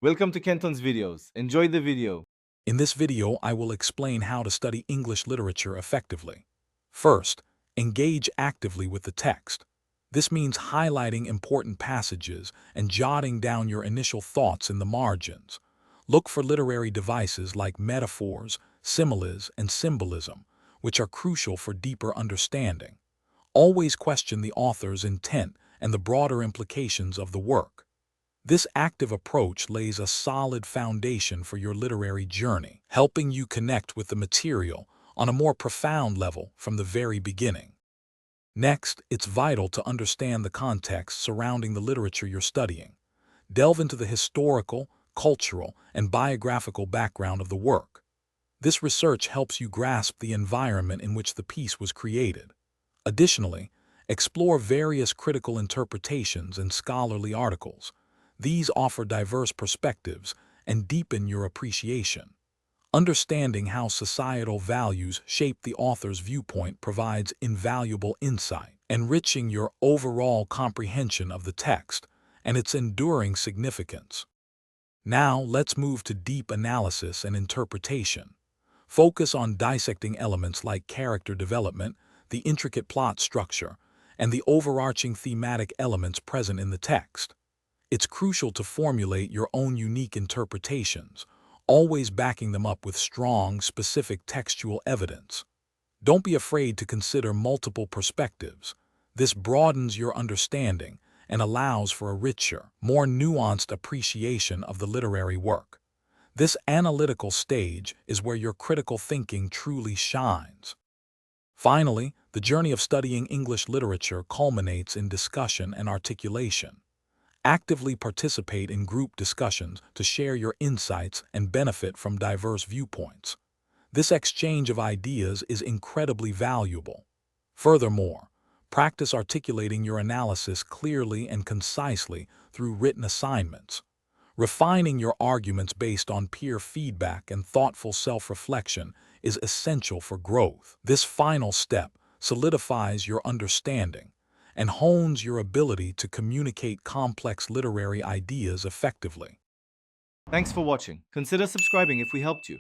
Welcome to Kenton's videos. Enjoy the video. In this video, I will explain how to study English literature effectively. First, engage actively with the text. This means highlighting important passages and jotting down your initial thoughts in the margins. Look for literary devices like metaphors, similes, and symbolism, which are crucial for deeper understanding. Always question the author's intent and the broader implications of the work. This active approach lays a solid foundation for your literary journey, helping you connect with the material on a more profound level from the very beginning. Next, it's vital to understand the context surrounding the literature you're studying. Delve into the historical, cultural, and biographical background of the work. This research helps you grasp the environment in which the piece was created. Additionally, explore various critical interpretations and scholarly articles. These offer diverse perspectives and deepen your appreciation. Understanding how societal values shape the author's viewpoint provides invaluable insight, enriching your overall comprehension of the text and its enduring significance. Now, let's move to deep analysis and interpretation. Focus on dissecting elements like character development, the intricate plot structure, and the overarching thematic elements present in the text. It's crucial to formulate your own unique interpretations, always backing them up with strong, specific textual evidence. Don't be afraid to consider multiple perspectives. This broadens your understanding and allows for a richer, more nuanced appreciation of the literary work. This analytical stage is where your critical thinking truly shines. Finally, the journey of studying English literature culminates in discussion and articulation. Actively participate in group discussions to share your insights and benefit from diverse viewpoints. This exchange of ideas is incredibly valuable. Furthermore, practice articulating your analysis clearly and concisely through written assignments. Refining your arguments based on peer feedback and thoughtful self-reflection is essential for growth. This final step solidifies your understanding and hones your ability to communicate complex literary ideas effectively. Thanks for watching. Consider subscribing if we helped you.